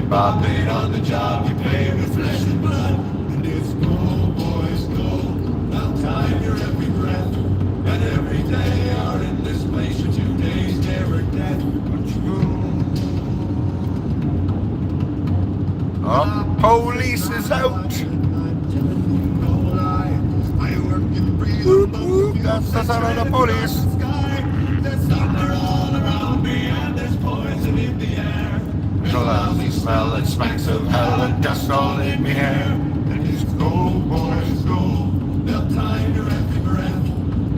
Bob paid on the job, you pay with flesh and blood. And it's go, boys, go. Now time your every breath. And every day are in this place for 2 days, never death. But oh, police is out. Whoop, whoop, that's the sound of the police. There's thunder all around me and there's poison in the air. There's a lousy smell that smacks of hell and dust all in my hair. And it's go, boys, go. They'll time your every breath.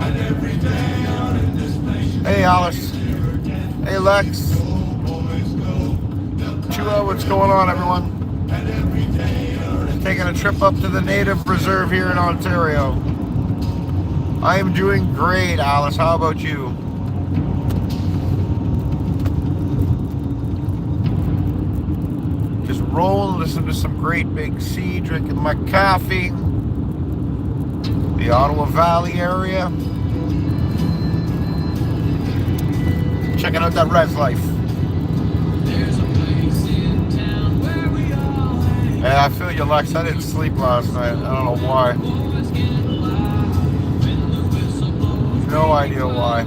And every day are in this place. Hey, Alice. Hey, Lex. Chua, what's going on, everyone? Taking a trip up to the Native Reserve here in Ontario. I am doing great, Alice. How about you? Just rolling, listening to some great Big C, drinking my coffee. The Ottawa Valley area. Checking out that Rez life. Yeah, I feel you, Lex. I didn't sleep last night. I don't know why. No idea why.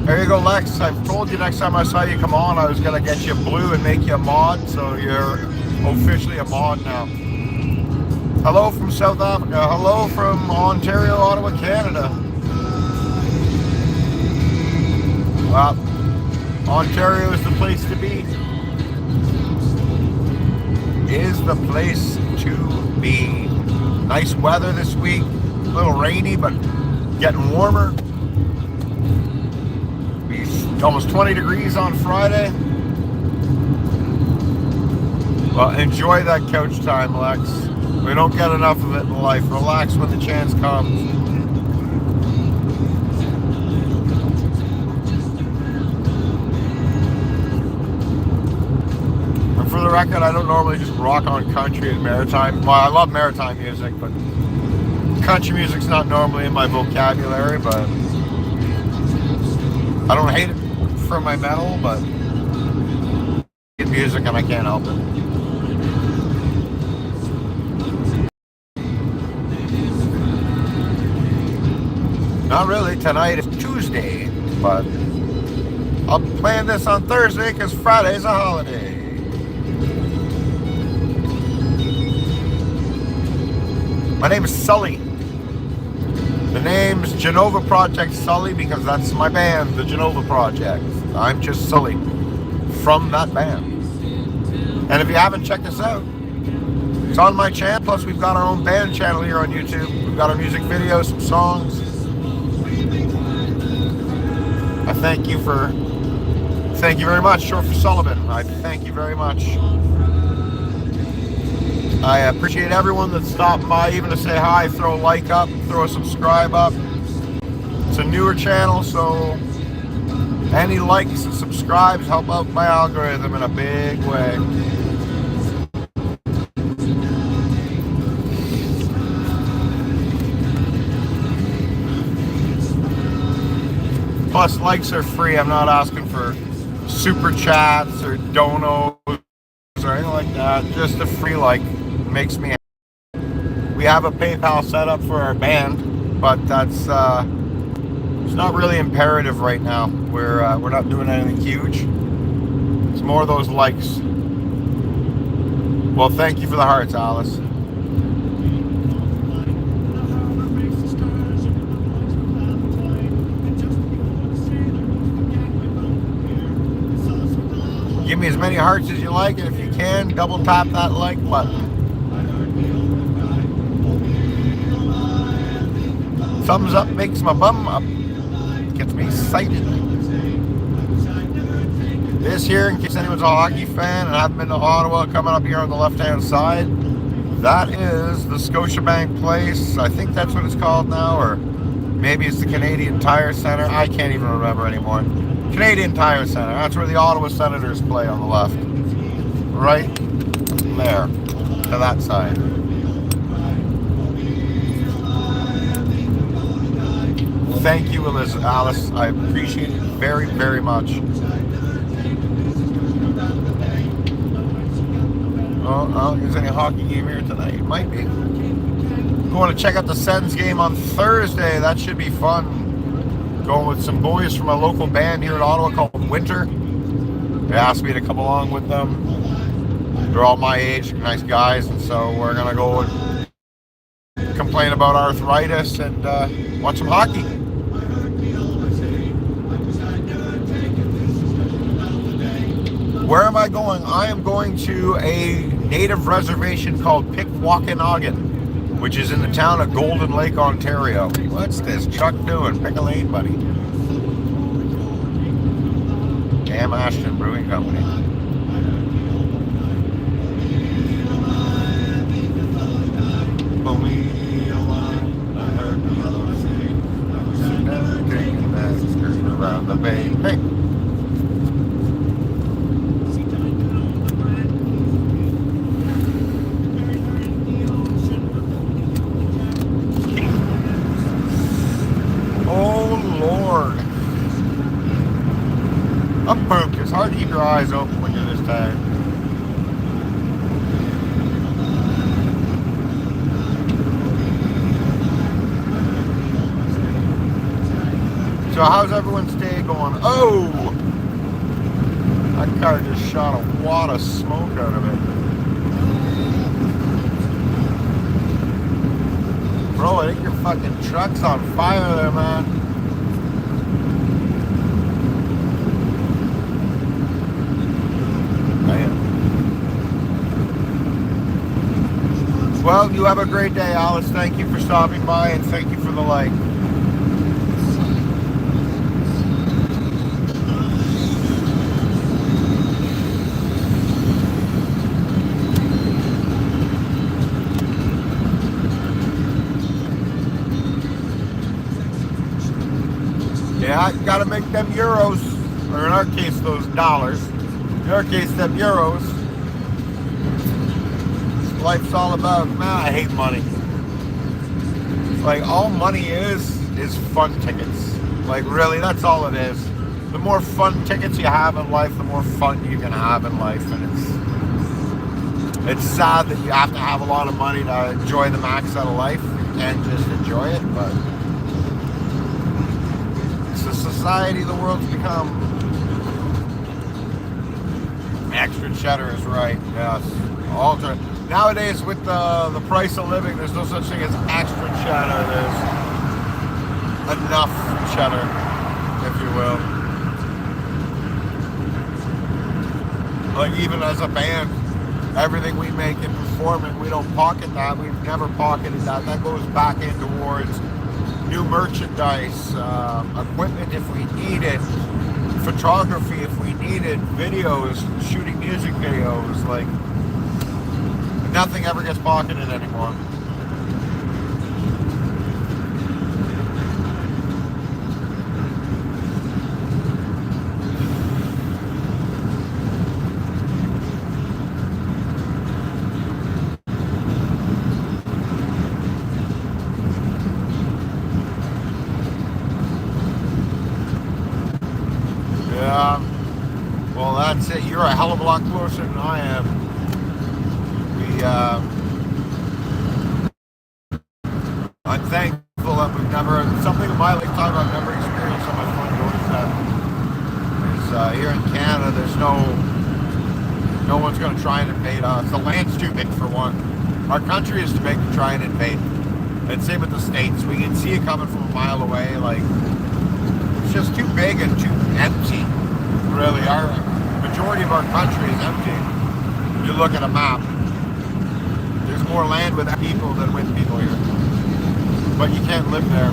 There you go, Lex. I've told you next time I saw you come on, I was going to get you blue and make you a mod, so you're officially a mod now. Hello from South Africa. Hello from Ontario, Ottawa, Canada. Well, Ontario is the place to be. Is the place to be. Nice weather this week. A little rainy, but getting warmer. Be almost 20 degrees on Friday. Well, enjoy that couch time, Lex. We don't get enough of it in life. Relax when the chance comes. And for the record, I don't normally just rock on country and maritime. Well, I love maritime music, but country music's not normally in my vocabulary, but I don't hate it for my metal, but it's music and I can't help it. Not really. Tonight is Tuesday, but I'll plan this on Thursday because Friday's a holiday. My name is Sully. The name's Genova Project Sully because that's my band, the Genova Project. I'm just Sully from that band. And if you haven't checked us out, it's on my channel. Plus, we've got our own band channel here on YouTube. We've got our music videos, some songs. I thank you very much, Short for Sullivan. I thank you very much. I appreciate everyone that stopped by, even to say hi, throw a like up, throw a subscribe up. It's a newer channel, so any likes and subscribes help out my algorithm in a big way. Plus, likes are free. I'm not asking for super chats or donos or anything like that. Just a free like makes me happy. We have a PayPal set up for our band, but that's it's not really imperative right now. We're not doing anything huge. It's more of those likes. Well, thank you for the hearts, Alice. Give me as many hearts as you like, and if you can, double tap that like button. Thumbs up makes my bum up. Gets me excited. This here, in case anyone's a hockey fan and haven't been to Ottawa, coming up here on the left-hand side, that is the Scotiabank Place. I think that's what it's called now, or maybe it's the Canadian Tire Center. I can't even remember anymore. Canadian Tire Center. That's where the Ottawa Senators play on the left. right there to that side. Thank you, Alice. I appreciate it very, very much. Oh, is there any hockey game here tonight? It might be. Going to check out the Sens game on Thursday. That should be fun. Going with some boys from a local band here in Ottawa called Winter. They asked me to come along with them. They're all my age, nice guys, and so we're going to go and complain about arthritis and watch some hockey. Where am I going? I am going to a native reservation called Pikwakanagan, which is in the town of Golden Lake, Ontario. What's this truck doing? Pick a lane, buddy. Cam Ashton Brewing Company. Around the bay. Hey. I'm pooped. It's hard to keep your eyes open when you're this tired. So how's everyone's day going? Oh! That car just shot a wad of smoke out of it. Bro, I think your fucking truck's on fire there, man. Well, you have a great day, Alice. Thank you for stopping by and thank you for the like. Yeah, you gotta make them euros, or in our case, those dollars. In our case, them euros. Life's all about, man, I hate money. Like, all money is fun tickets. Like, really, that's all it is. The more fun tickets you have in life, the more fun you can have in life. And it's sad that you have to have a lot of money to enjoy the max out of life. You can't just enjoy it, but it's the society the world's become. Extra cheddar is right, yes. Alternate. Nowadays, with the price of living, there's no such thing as extra cheddar. There's enough cheddar, if you will. Like, even as a band, everything we make and perform it, we don't pocket that. We've never pocketed that. That goes back in towards new merchandise, equipment if we need it, photography if we need it, videos, shooting music videos, like... Nothing ever gets pocketed anymore. Yeah. Well, that's it. You're a hell of a lot closer than I am. I'm thankful that we've never, something in my lifetime I've never experienced on my front doorstep is here in Canada, there's no one's going to try and invade us. The land's too big for one. Our country is too big to try and invade. And same with the States. We can see it coming from a mile away. Like, it's just too big and too empty. Really, our majority of our country is empty. You look at a map. There's more land with people than with people here. But you can't live there.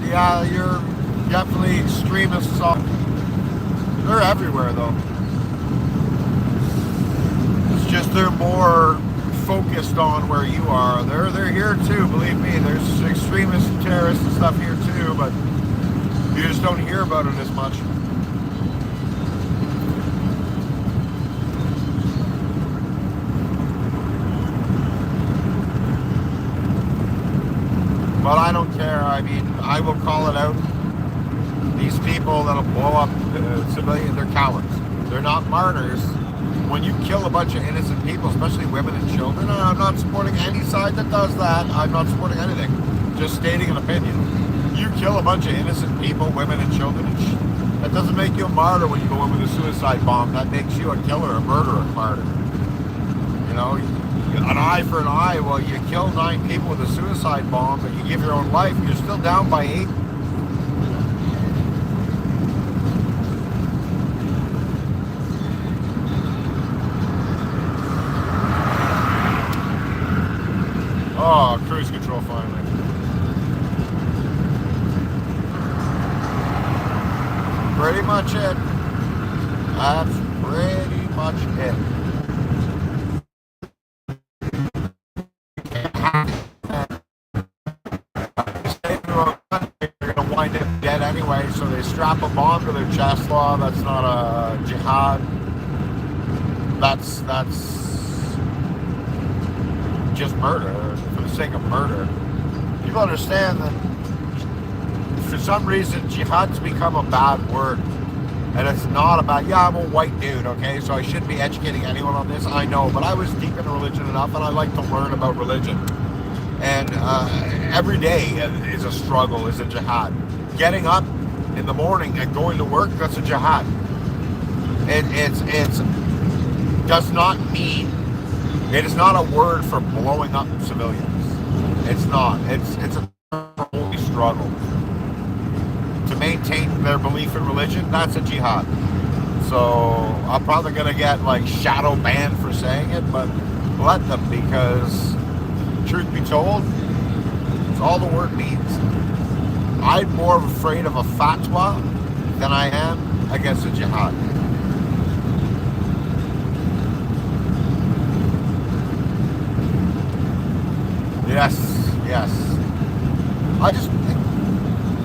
Yeah, you're definitely extremists. They're everywhere, though. It's just they're more focused on where you are. They're here too, believe me. There's extremists and terrorists and stuff here too, but you just don't hear about it as much. But I don't care. I mean, I will call it out. These people that'll blow up civilians, they're cowards. They're not martyrs. When you kill a bunch of innocent people, especially women and children, I'm not supporting any side that does that. I'm not supporting anything. Just stating an opinion. You kill a bunch of innocent people, women and children, that doesn't make you a martyr when you go in with a suicide bomb. That makes you a killer, a murderer, a martyr. You know, an eye for an eye. Well, you kill 9 people with a suicide bomb, but you give your own life, you're still down by 8. Oh, cruise control finally. Pretty much it. That's pretty much it. You're going to wind up dead anyway, so they strap a bomb to their chest. Law, that's not a jihad. That's just murder, for the sake of murder. People understand that for some reason jihad's become a bad word, and it's not about, yeah, I'm a white dude, okay, so I shouldn't be educating anyone on this. I know, but I was deep into religion enough, and I like to learn about religion, and every day is a struggle, is a jihad. Getting up in the morning and going to work, that's a jihad. It does not mean, it is not a word for blowing up civilians. It's not. It's a holy struggle. To maintain their belief in religion, that's a jihad. So I'm probably going to get like shadow banned for saying it, but let them, because truth be told, it's all the word means. I'm more afraid of a fatwa than I am against a jihad. Yes. I just think,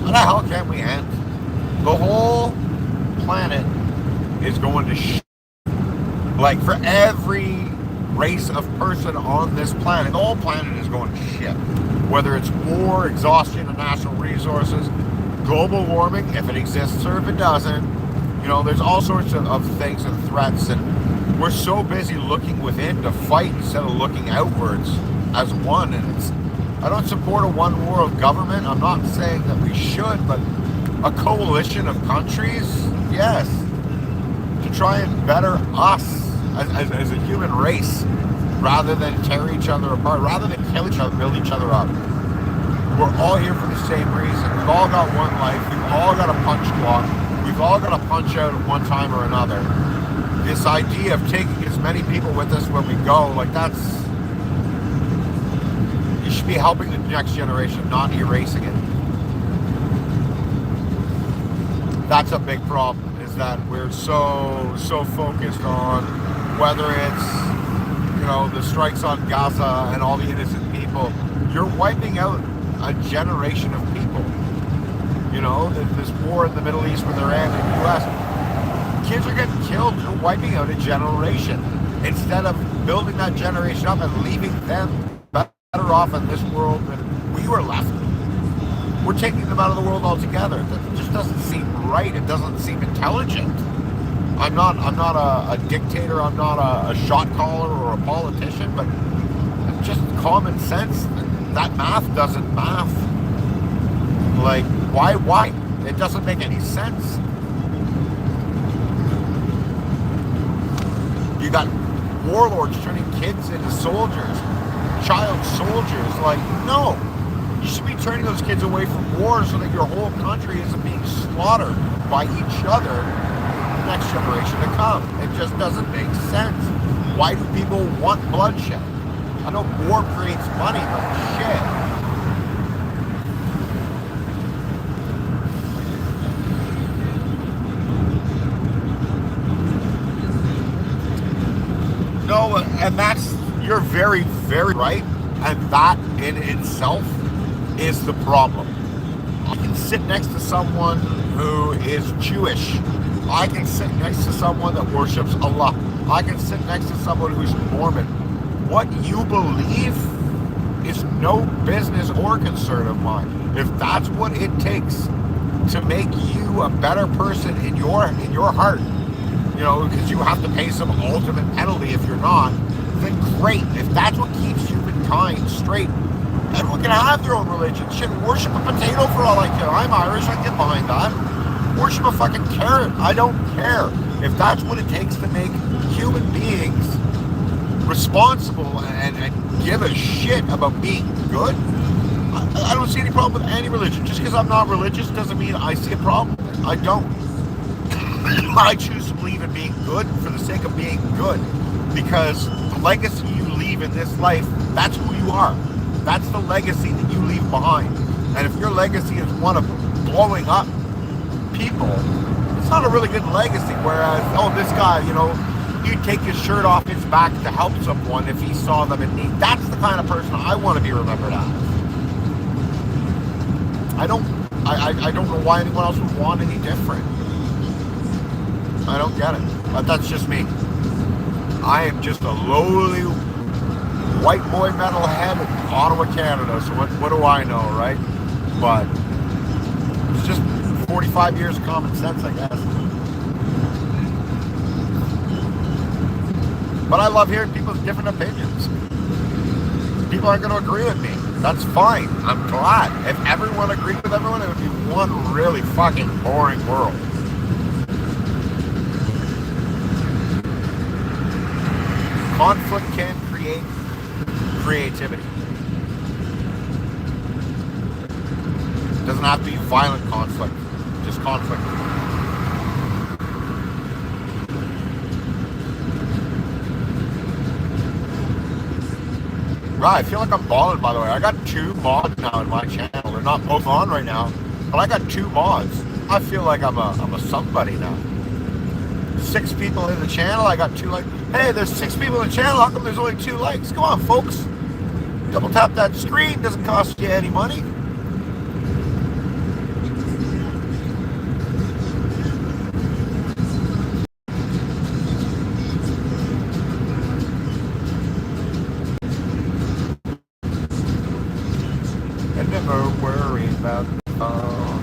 how the hell can we end? The whole planet is going to shit. Like, for every race of person on this planet, the whole planet is going to shit. Whether it's war, exhaustion of natural resources, global warming, if it exists or if it doesn't. You know, there's all sorts of things and threats, and we're so busy looking within to fight instead of looking outwards as one. And I don't support a one world government. I'm not saying that we should, but a coalition of countries, yes, to try and better us as a human race, rather than tear each other apart, rather than kill each other, build each other up. We're all here for the same reason. We've all got one life. We've all got a punch clock. We've all got to punch out at one time or another. This idea of taking as many people with us when we go, like, that's, you should be helping the next generation, not erasing it. That's a big problem, is that we're so focused on whether it's, you know, the strikes on Gaza and all the innocent people. You're wiping out a generation of people. You know, this war in the Middle East with Iran and the U.S. Kids are getting killed. You're wiping out a generation instead of building that generation up and leaving them better off in this world than we were left. We're taking them out of the world altogether. That just doesn't seem right. It doesn't seem intelligent. I'm not a dictator. I'm not a shot caller or a politician, but just common sense. That math doesn't math. Like, why? It doesn't make any sense. You got warlords turning kids into soldiers, child soldiers. Like, no. You should be turning those kids away from war so that your whole country isn't being slaughtered by each other the next generation to come. It just doesn't make sense. Why do people want bloodshed? I know war creates money, but shit. No, and that's, you're very, very right. And that in itself is the problem. I can sit next to someone who is Jewish. I can sit next to someone that worships Allah. I can sit next to someone who's Mormon. What you believe is no business or concern of mine. If that's what it takes to make you a better person in your heart, you know, because you have to pay some ultimate penalty if you're not, then great. If that's what keeps humankind straight, everyone can have their own religion. Shit, worship a potato for all I care. I'm Irish, I can get behind that. Worship a fucking carrot. I don't care. If that's what it takes to make human beings responsible and give a shit about being good, I don't see any problem with any religion. Just because I'm not religious doesn't mean I see a problem with it. I don't. I choose to believe in being good for the sake of being good, because the legacy you leave in this life, that's who you are. That's the legacy that you leave behind. And if your legacy is one of blowing up people, it's not a really good legacy. Whereas, oh, this guy, you know, he'd take his shirt off his back to help someone if he saw them in need. That's the kind of person I want to be remembered as. I don't know why anyone else would want any different. I don't get it. But that's just me. I am just a lowly white boy metalhead in Ottawa, Canada. So what do I know, right? But it's just 45 years of common sense, I guess. But I love hearing people's different opinions. People aren't going to agree with me. That's fine. I'm glad. If everyone agreed with everyone, it would be one really fucking boring world. Conflict can create creativity. It doesn't have to be violent conflict, just conflict. Right, I feel like I'm balling, by the way. I got 2 mods now in my channel. They're not both on right now, but I got 2 mods. I feel like I'm a somebody now. 6 people in the channel, I got 2 likes. Hey, there's 6 people in the channel, how come there's only 2 likes? Come on, folks. Double tap that screen, doesn't cost you any money. And never worry about the phone.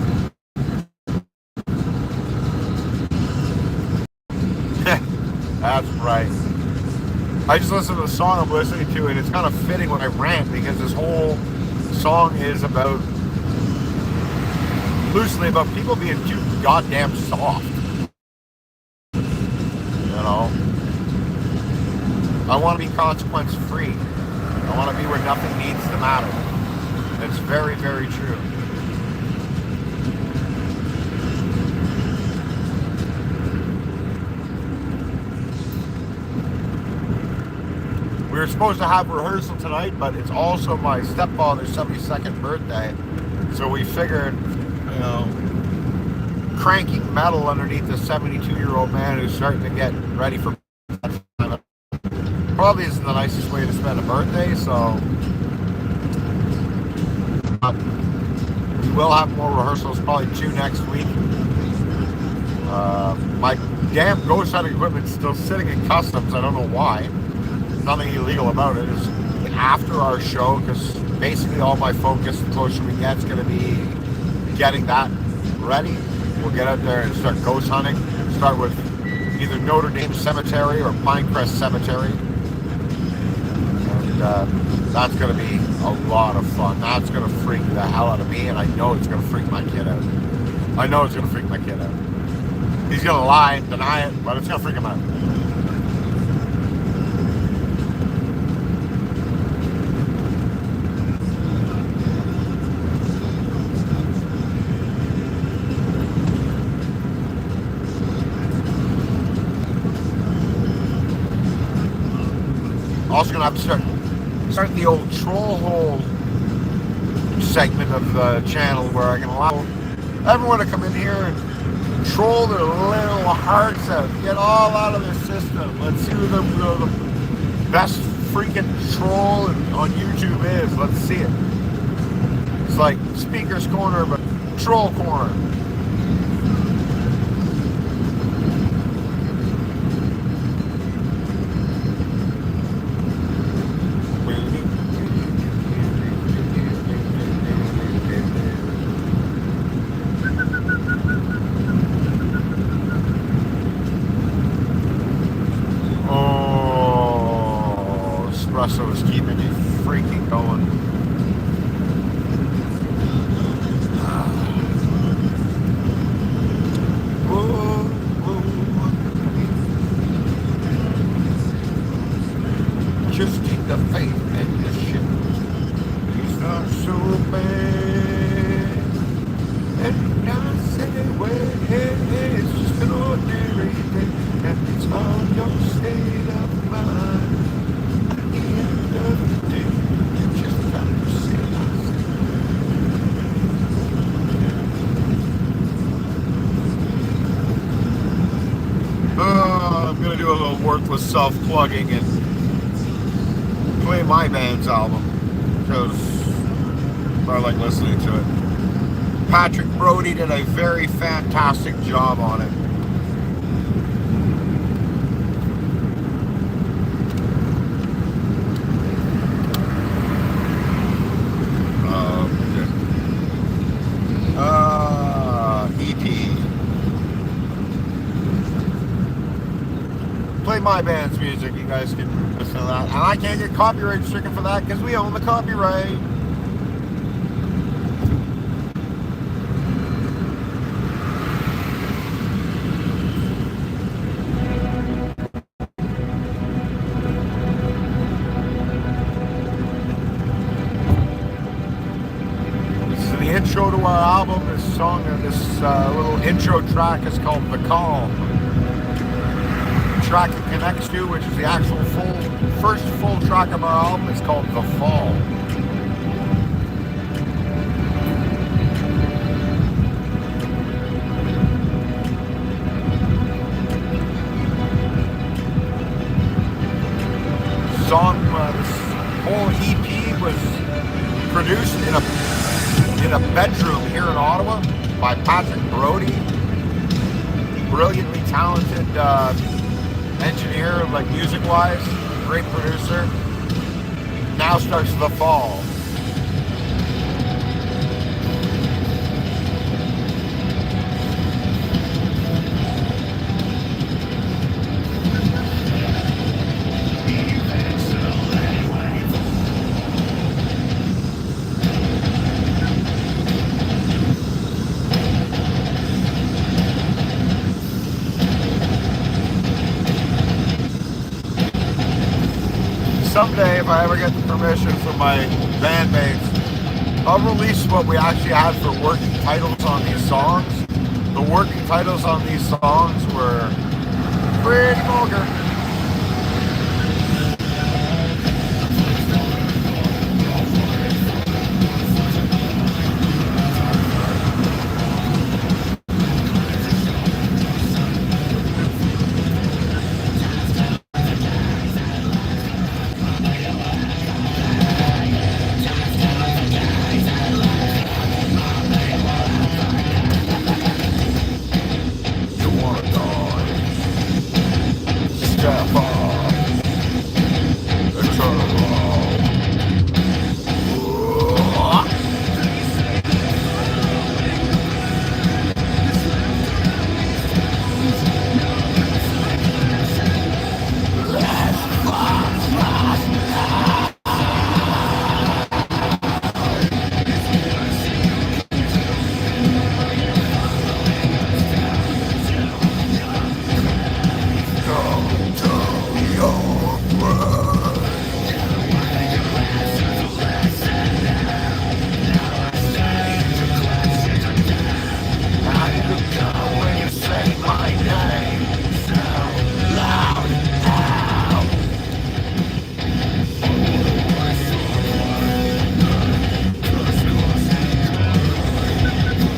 That's right. I just listened to the song I'm listening to, and it's kind of fitting when I rant, because this whole song is about, loosely about people being too goddamn soft. You know? I want to be consequence free. I want to be where nothing needs to matter. It's very, very true. We were supposed to have rehearsal tonight, but it's also my stepfather's 72nd birthday. So we figured, you know, cranking metal underneath a 72-year-old man who's starting to get ready for bedtime probably isn't the nicest way to spend a birthday, so we will have more rehearsals, probably 2 next week. My damn ghost hunting equipment's still sitting in customs. I don't know why. Nothing illegal about it. It's after our show, because basically all my focus, the closer we get, is going to be getting that ready. We'll get out there and start ghost hunting. Start with either Notre Dame Cemetery or Pinecrest Cemetery. And that's going to be a lot of fun. That's going to freak the hell out of me, and I know it's going to freak my kid out. I know it's going to freak my kid out. He's going to lie and deny it, but it's going to freak him out. Also gonna have to start the old troll hole segment of the channel, where I can allow everyone to come in here and troll their little hearts out, get all out of their system. Let's see who the best freaking troll on YouTube is. Let's see it. It's like Speaker's Corner, but Troll Corner. espresso is keeping me freaking going. Just keep the faith in the ship. He's not so bad. And I say, well, hey, it's just an ordinary day. And it's all your state of mind. At the end of the day, you just gotta say I'm gonna do a little worthless self-plugging and play my band's album because I like listening to it. Patrick Brody did a very fantastic job on it. EP. Play my band's music. You guys can listen to that. And I can't get copyright stricken for that because we own the copyright. Intro to our album, this song, this little intro track is called The Calm. The track it connects to, which is the actual first full track of our album, is called The Fall. Song, this whole EP was produced in a bedroom here in Ottawa by Patrick Brody, brilliantly talented engineer, like music-wise, great producer. Now starts The Fall. Someday, if I ever get the permission from my bandmates, I'll release what we actually had for working titles on these songs. The working titles on these songs were pretty vulgar.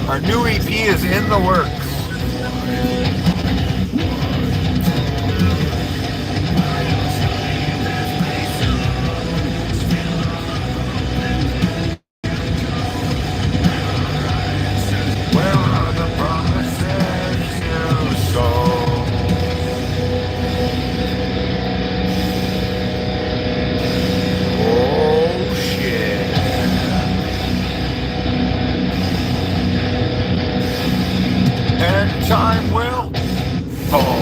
Our new EP is in the works. Where are the promises you sold? Oh shit. And time will fall.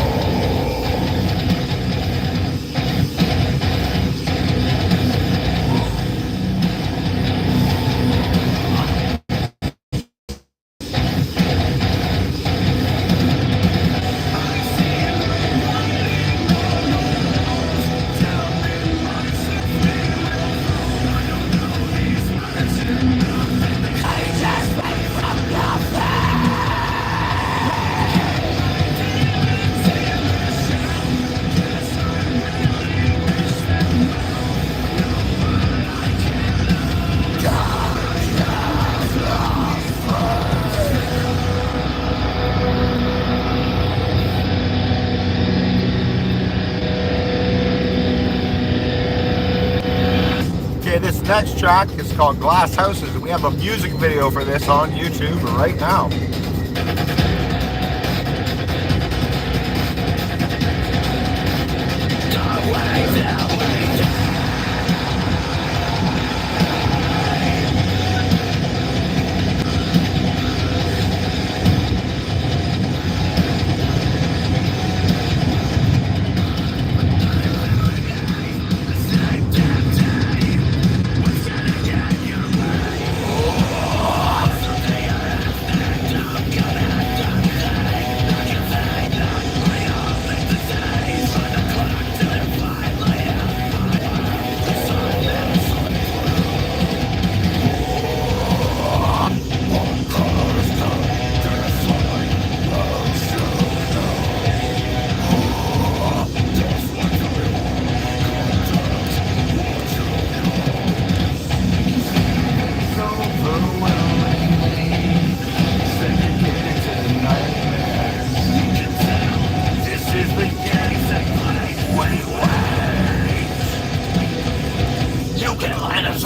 next track is called Glass Houses, and we have a music video for this on YouTube right now.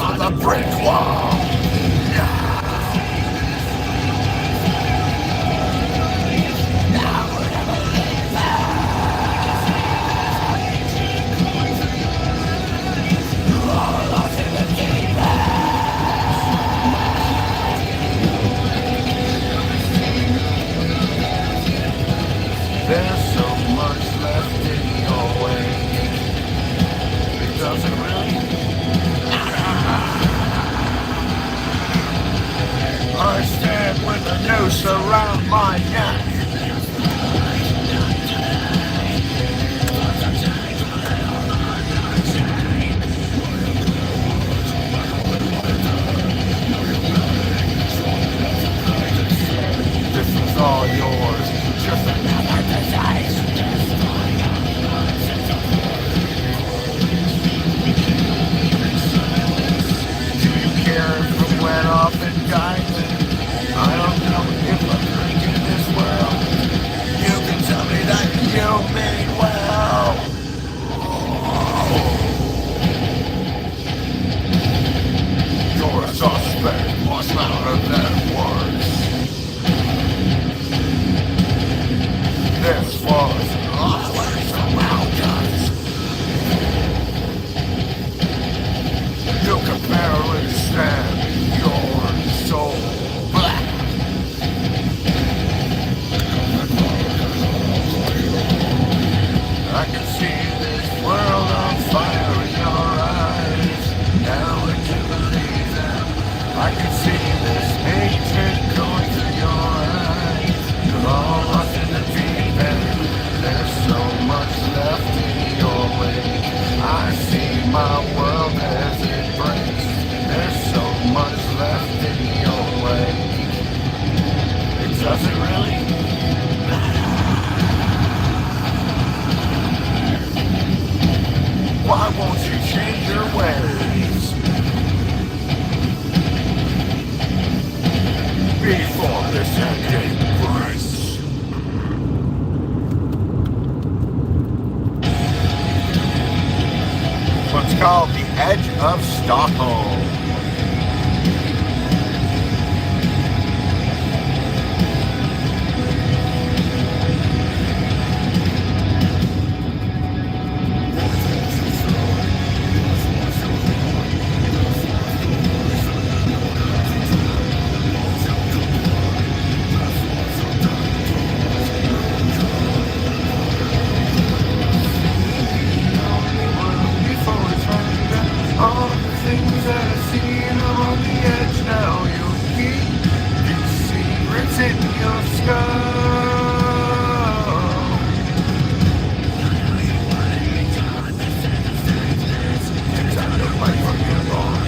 On the brick wall. There's so much left in your way. It doesn't really. I stand with a noose around my neck. This is all yours. Just another disaster. Do you care if it went off and died? I don't know if I'm drinking this well. You can tell me that you mean well. You're a suspect, what's louder than words? This was always around us. You can barely stand your soul. I can see this world on fire in your eyes. Now I can believe them. I can see this hatred going through your eyes. You're all lost in the deep end. There's so much left in your way. I see my world as it breaks. There's so much left in your way. It doesn't really matter. Why won't you change your ways? Before this ending breaks. What's called The Edge of Stockholm. All the things that I've seen, I'm on the edge now. You'll keep these secrets in your skull. Things I look like from your wrong.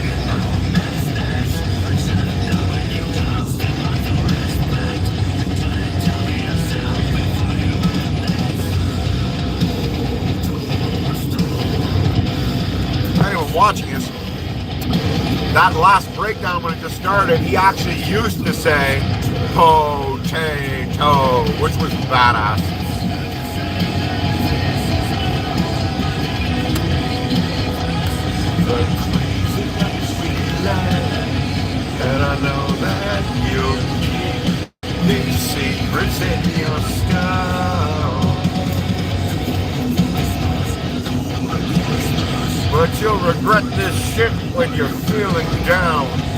Anyone watching this, that last breakdown when it just started, he actually used to say potato, which was badass. The crazy light. And I know that you keep these secrets in your skull. But you'll regret this shit when you're feeling down.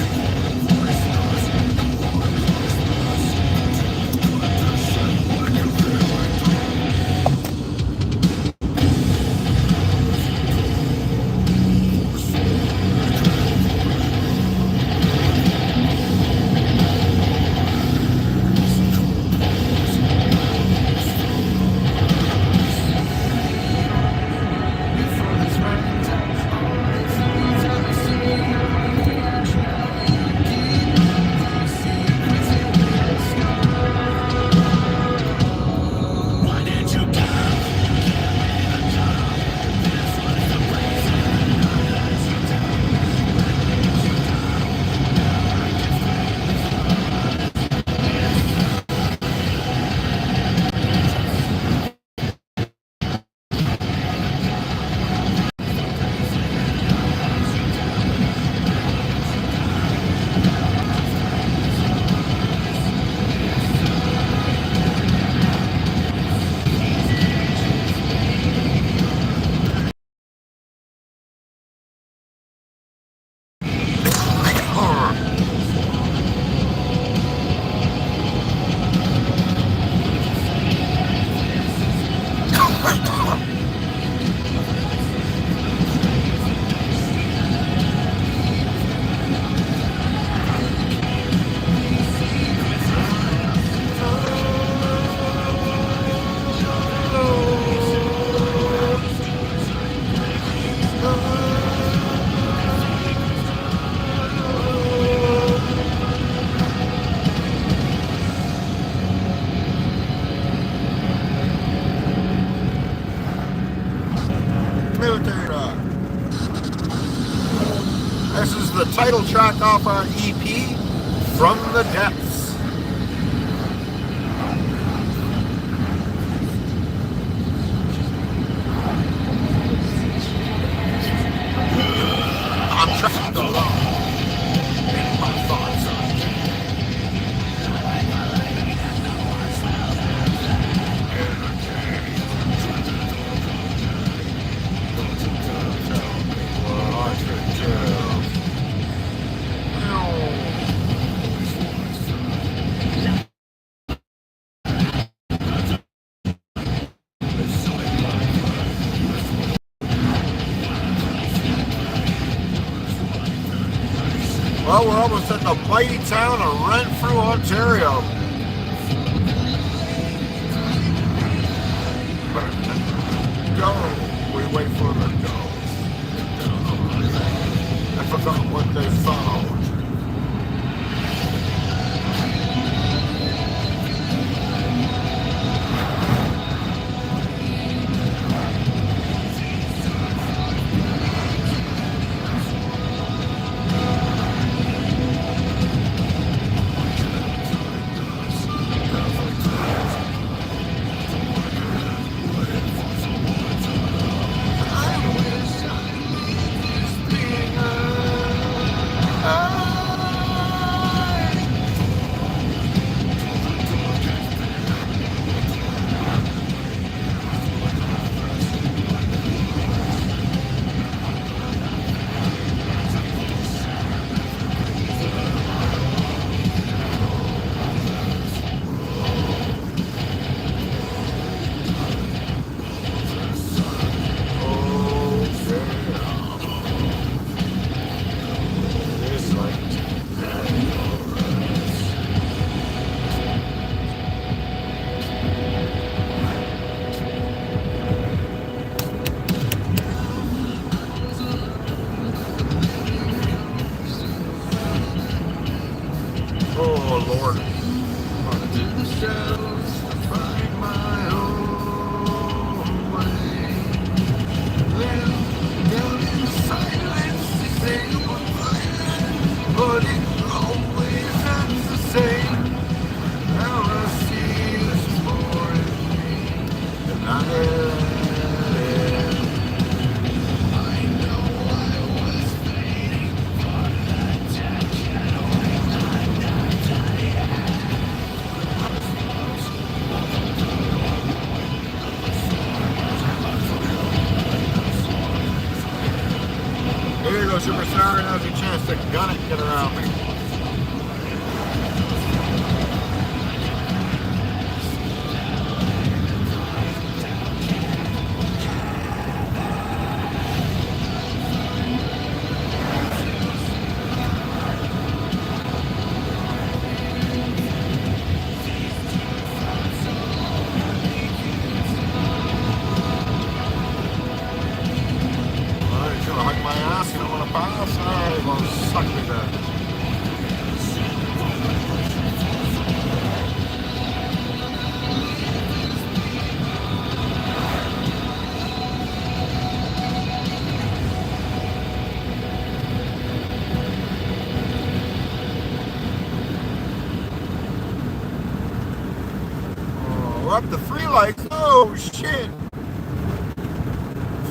This is the title track off our EP, From the Depths. I'm trapped alone in my thoughts. Well, we're almost at the mighty town of Renfrew, Ontario. Go. We wait for them to go. I forgot what they found. Superstar has a chance to gun it and get around me. Alright, he's gonna hug my ass, you don't wanna pass? Alright, well, suck me then. Oh, we're up to 3 likes. Oh shit!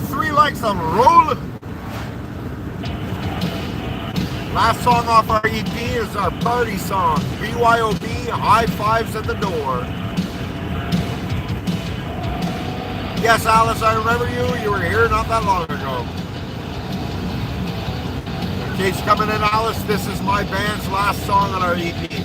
3 likes on roll. Last song off our EP is our party song. BYOB, high fives at the door. Yes, Alice, I remember you. You were here not that long ago. In case you're coming in, Alice, this is my band's last song on our EP.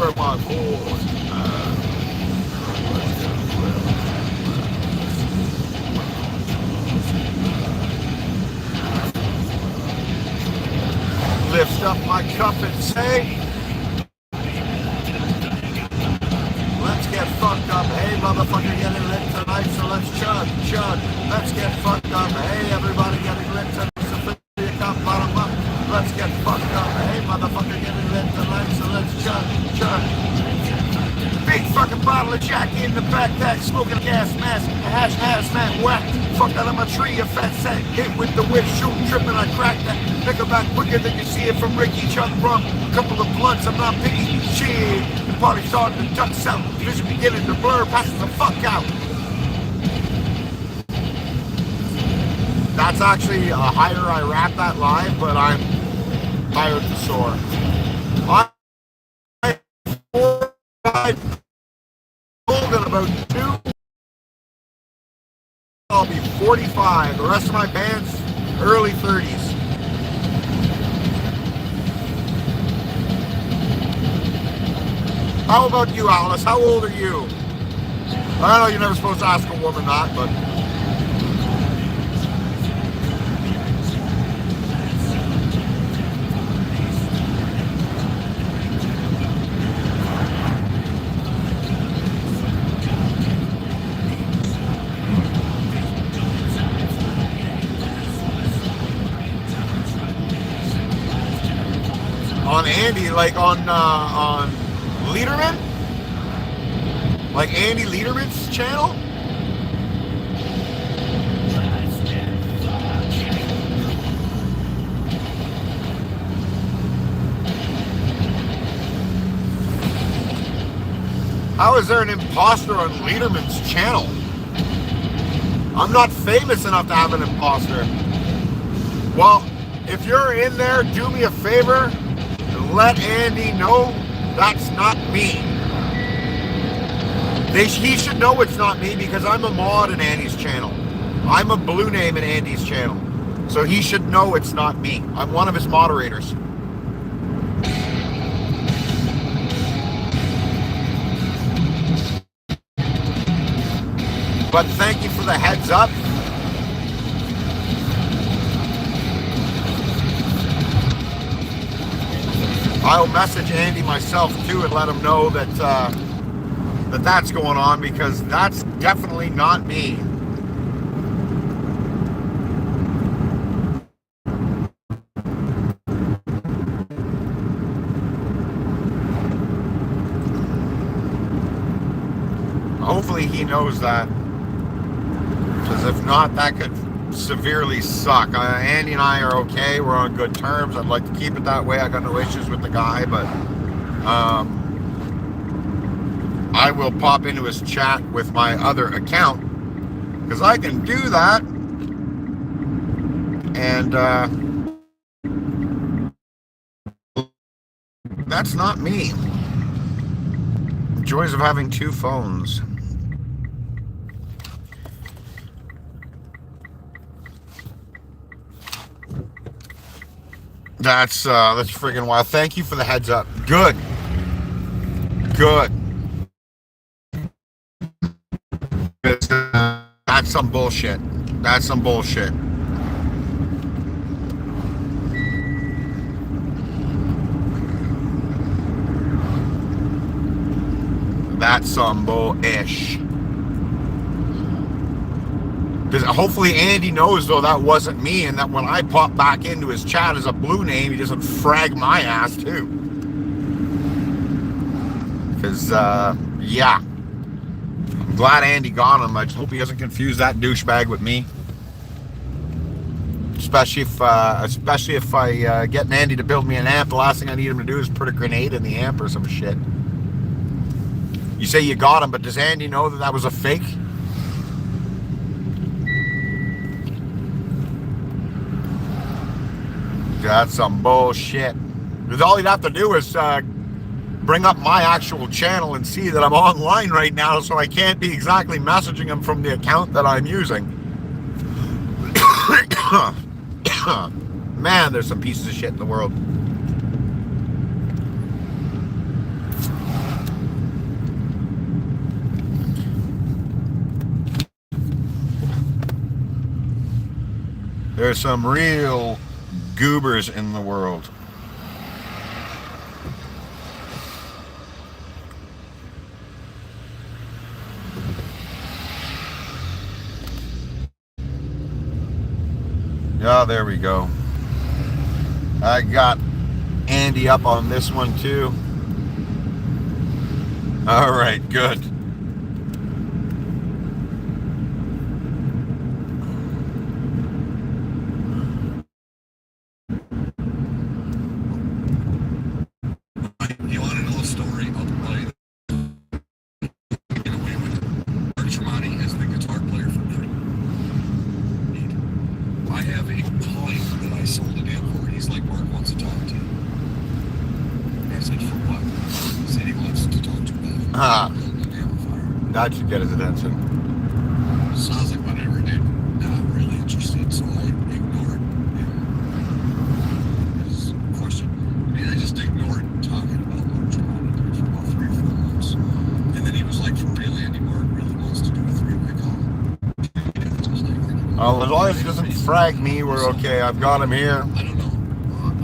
Where my boys lift up my cup and say, let's get fucked up. Hey, motherfucker, getting lit tonight, so let's chug, chug. Let's get fucked up. Hey, everybody getting lit tonight, so fill your cup, bottom up. Let's get fucked up. Hey, motherfucker, getting lit tonight, so let's chug, chug. Big fucking bottle of Jack in the backpack, smoking a gas mask, a hazmat whack. Fuck out of my tree, a fat sack, hit with the whip, shooting, tripping, I cracked that. Nigga back quicker than you see it from Ricky Chuck Rum. A couple of blunts, I'm not picky. Shit, the party starting to duck south. Vision beginning to blur, passes the fuck out. That's actually a higher I rap that live, but I'm tired to soar. I'm old in about 2. I'll be 45. The rest of my band's early 30s. How about you, Alice? How old are you? I know you're never supposed to ask a woman that, but... on Andy, like on Lederman? Like Andy Lederman's channel? How is there an imposter on Lederman's channel? I'm not famous enough to have an imposter. Well, if you're in there, do me a favor and let Andy know that's not me. He should know it's not me because I'm a mod in Andy's channel. I'm a blue name in Andy's channel. So he should know it's not me. I'm one of his moderators. But thank you for the heads up. I'll message Andy myself too and let him know that that's going on, because that's definitely not me. Hopefully he knows that, because if not, that could severely suck. Andy and I are okay. We're on good terms. I'd like to keep it that way. I got no issues with the guy, but I will pop into his chat with my other account, because I can do that. And that's not me. Joys of having two phones. That's friggin' wild. Thank you for the heads up. Good. That's some bullshit. That's some bullshit. That's some bull-ish. Because hopefully Andy knows, though, that wasn't me, and that when I pop back into his chat as a blue name, he doesn't frag my ass, too. Because, yeah. I'm glad Andy got him. I just hope he doesn't confuse that douchebag with me. Especially if I get Andy to build me an amp, the last thing I need him to do is put a grenade in the amp or some shit. You say you got him, but does Andy know that that was a fake? That's some bullshit. Because all he'd have to do is bring up my actual channel and see that I'm online right now, so I can't be exactly messaging him from the account that I'm using. Man, there's some pieces of shit in the world. There's some real goobers in the world. Yeah, there we go. I got Andy up on this one too. All right, good. You want to know a story? I'll tell you. Get away with it. Mark Tremonti is the guitar player for free. I have a client that I sold it in for. He's like, Mark wants to talk to you. I said, for what? He said he wants to talk to me. That should get his attention. So I was like, whatever, dude. Not really interested. So I ignored his question. I mean, I just ignored talking about Mark Tremonti for about 3 or 4 months. And then he was like, for real, Andy, Mark really wants to do a 3-way call. Well, as long as he doesn't frag me, we're okay. I've got him here. I don't know.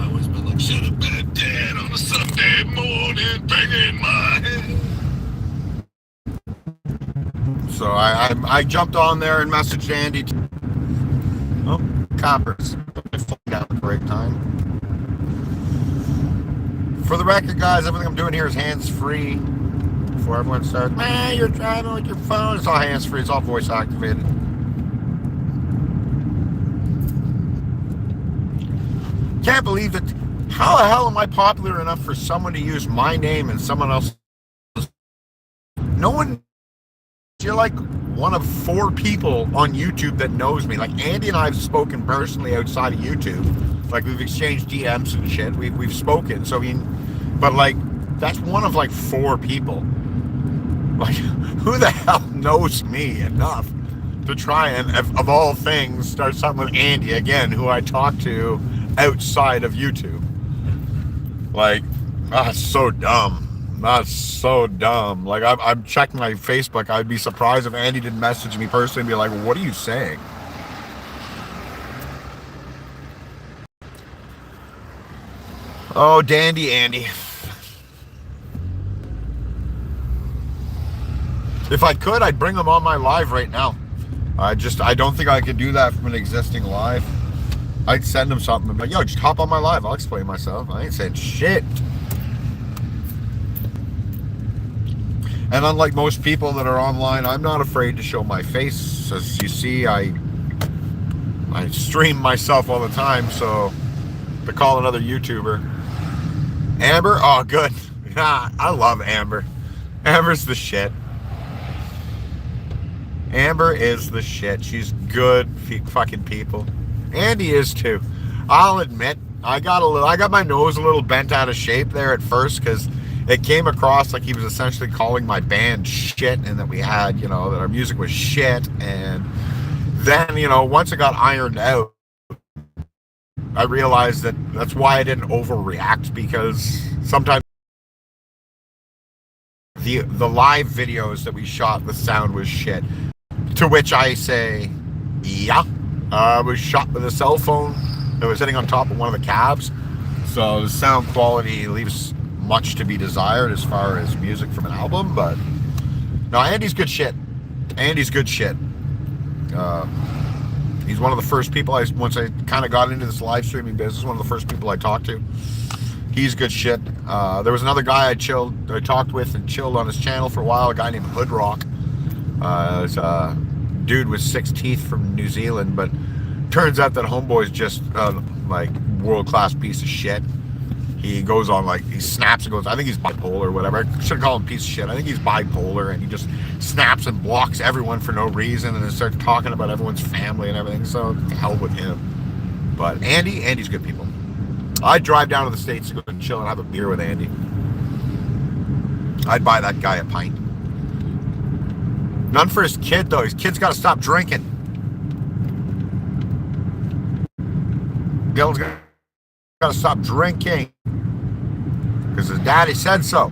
I always been like, should have been dead on a Sunday morning, banging my head. So I jumped on there and messaged Andy. Oh, coppers. At the break time. For the record, guys, everything I'm doing here is hands-free. Before everyone starts, man, you're driving with your phone. It's all hands-free. It's all voice-activated. Can't believe that. How the hell am I popular enough for someone to use my name and someone else? No one. You're like one of 4 people on YouTube that knows me. Like Andy and I have spoken personally outside of YouTube. Like we've exchanged DMs and shit. We've spoken. So but like that's one of like 4 people. Like who the hell knows me enough to try and, of all things, start something with Andy again, who I talk to outside of YouTube. Like, that's so dumb. That's so dumb. Like, I'm checking my Facebook. I'd be surprised if Andy didn't message me personally and be like, what are you saying? Oh, dandy Andy. If I could, I'd bring him on my live right now. I don't think I could do that from an existing live. I'd send him something and be like, yo, just hop on my live. I'll explain myself. I ain't saying shit. And unlike most people that are online, I'm not afraid to show my face. As you see, I stream myself all the time, so to call another YouTuber. Amber? Oh, good. I love Amber. Amber's the shit. Amber is the shit. She's good fucking people. Andy is too. I'll admit, I got my nose a little bent out of shape there at first because it came across like he was essentially calling my band shit and that we had, that our music was shit. And then, once it got ironed out, I realized that that's why I didn't overreact, because sometimes the live videos that we shot, the sound was shit. To which I say, yeah, it was shot with a cell phone that was sitting on top of one of the cabs. So the sound quality leaves much to be desired as far as music from an album. But no, Andy's good shit. Andy's good shit. He's one of the first people once I kind of got into this live streaming business, one of the first people I talked to. He's good shit. There was another guy I talked with and chilled on his channel for a while, a guy named Hoodrock. It's a dude with 6 teeth from New Zealand, but turns out that homeboy's just like world-class piece of shit. He goes on, like, he snaps and goes, I think he's bipolar or whatever. I should call him piece of shit. I think he's bipolar, and he just snaps and blocks everyone for no reason and then starts talking about everyone's family and everything. So to hell with him. But Andy's good people. I'd drive down to the States to go and chill and have a beer with Andy. I'd buy that guy a pint. None for his kid, though. His kid's got to stop drinking. Dylan's got to stop drinking because his daddy said so.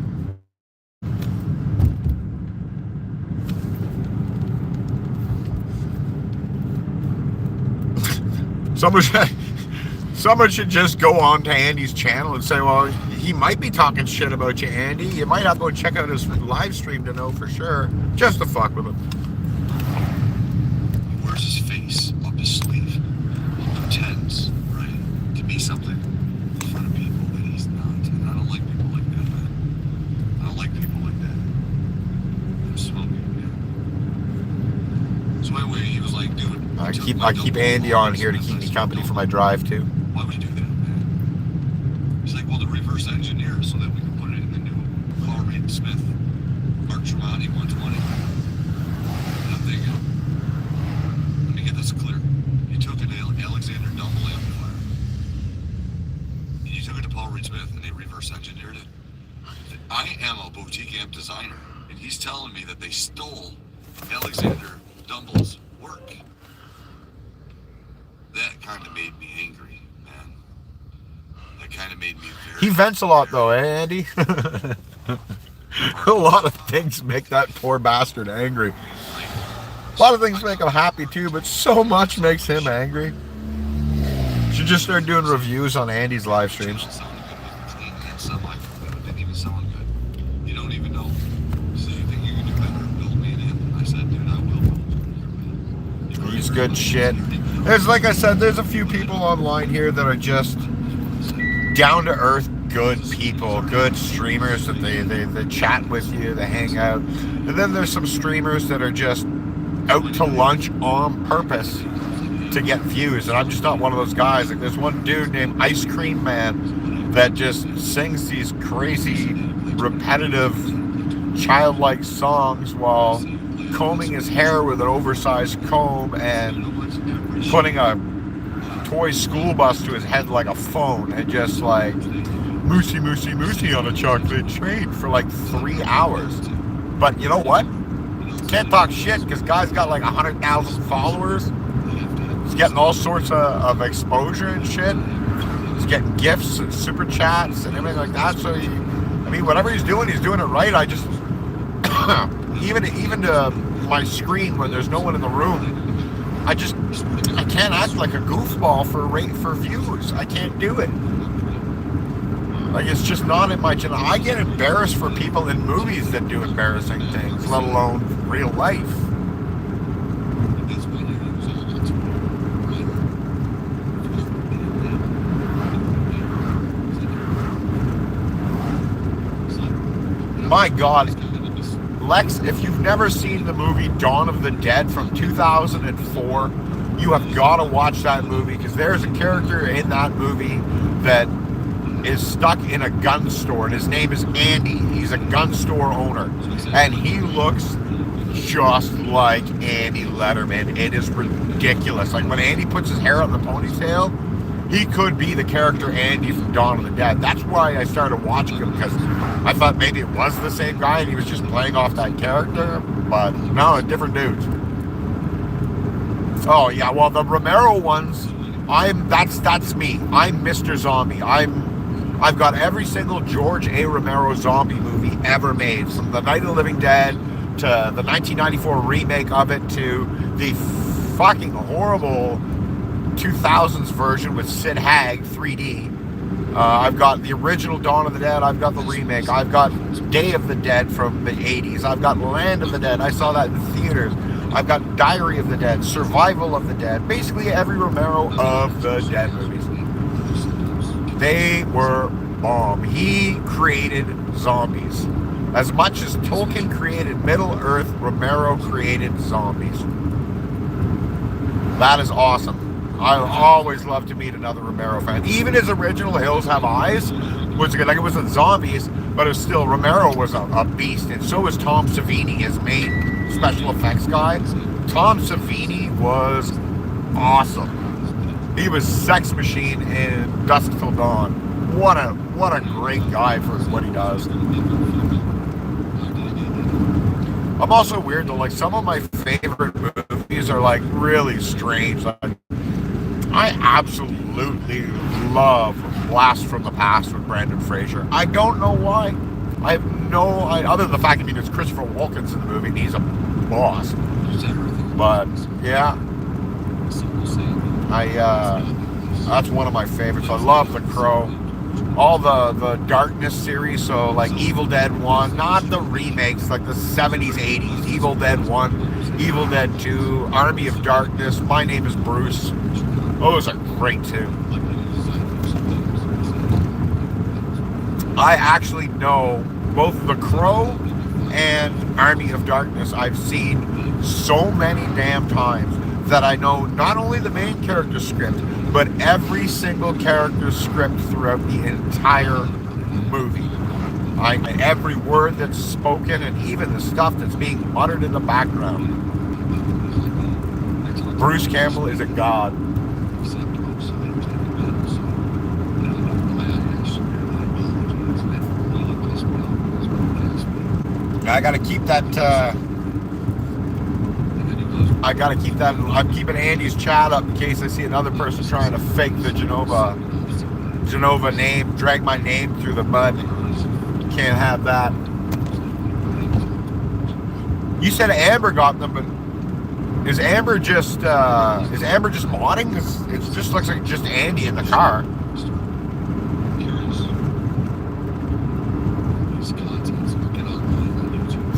Someone should just go on to Andy's channel and say, well, he might be talking shit about you, Andy. You might have to go check out his live stream to know for sure. Just to fuck with him. He wears his face up his sleeve. He pretends, right, to be something in front of people that he's not. And I don't like people like that, man. I don't like people like that. I'm smoking, yeah. So anyway, he was like, dude. I keep Andy on here to keep me company for my drive too. Why would you do that, man? He's like, well, to reverse engineer so that we can put it in the new Paul Reed Smith Mark Tremonti 120. And I'm thinking, let me get this clear. You took an Alexander Dumble amplifier, and you took it to Paul Reed Smith, and they reverse engineered it. I am a boutique amp designer, and he's telling me that they stole Alexander Dumble's work. That kind of made me angry, man. That kind of made me very... He vents a lot, though, eh, Andy? A lot of things make that poor bastard angry. A lot of things make him happy, too, but so much makes him angry. Should just start doing reviews on Andy's live streams. Didn't even sound good. You don't even know. So you think you can do better? Build me an amp. I said, dude, I will. He's good shit. Like I said, there's a few people online here that are just down-to-earth good people, good streamers that they chat with you, they hang out. And then there's some streamers that are just out to lunch on purpose to get views, and I'm just not one of those guys. Like, there's one dude named Ice Cream Man that just sings these crazy, repetitive, childlike songs while combing his hair with an oversized comb and putting a toy school bus to his head like a phone, and just like moosey moosey moosey on a chocolate train for like 3 hours. But you know what? Can't talk shit because guy's got like 100,000 followers. He's getting all sorts of exposure and shit. He's getting gifts and super chats and everything like that. So whatever he's doing it right. I just even to my screen when there's no one in the room, I can't act like a goofball for views. I can't do it. Like, it's just not in my channel. I get embarrassed for people in movies that do embarrassing things, let alone real life. My God. Lex, if you've never seen the movie Dawn of the Dead from 2004, you have got to watch that movie, because there's a character in that movie that is stuck in a gun store, and his name is Andy. He's a gun store owner, and he looks just like Andy Letterman. It is ridiculous. Like when Andy puts his hair out in the ponytail, he could be the character Andy from Dawn of the Dead. That's why I started watching him, because I thought maybe it was the same guy and he was just playing off that character. But no, different dudes. Oh yeah, well the Romero ones, that's me. I'm Mr. Zombie. I've got every single George A. Romero zombie movie ever made, from The Night of the Living Dead to the 1994 remake of it to the fucking horrible 2000s version with Sid Haig 3D. I've got the original Dawn of the Dead. I've got the remake. I've got Day of the Dead from the 80s. I've got Land of the Dead. I saw that in theaters. I've got Diary of the Dead, Survival of the Dead, basically every Romero of the Dead movies. They were bomb. He created zombies. As much as Tolkien created Middle-earth, Romero created zombies. That is awesome. I always love to meet another Romero fan. Even his original Hills Have Eyes was good. Like, it wasn't zombies, but it was still, Romero was a beast, and so was Tom Savini, his main special effects guy. Tom Savini was awesome. He was Sex Machine in Dusk Till Dawn. What a great guy for what he does. I'm also weird though, like some of my favorite movies are like really strange. Like, I absolutely love Blast from the Past with Brandon Fraser. I don't know why. I have no idea, other than the fact, I mean, it's Christopher Walken's in the movie and he's a boss. But yeah, that's one of my favorites. I love The Crow. All the Darkness series, so like Evil Dead 1, not the remakes, like the 70s, 80s, Evil Dead 1, Evil Dead 2, Army of Darkness, My Name is Bruce. Those are great too. I actually know both The Crow and Army of Darkness. I've seen so many damn times that I know not only the main character script, but every single character's script throughout the entire movie. Every word that's spoken and even the stuff that's being muttered in the background. Bruce Campbell is a god. I gotta keep that, I'm keeping Andy's chat up in case I see another person trying to fake the Genova name, drag my name through the mud. Can't have that. You said Amber got them, but is Amber just modding? 'Cause it just looks like just Andy in the car.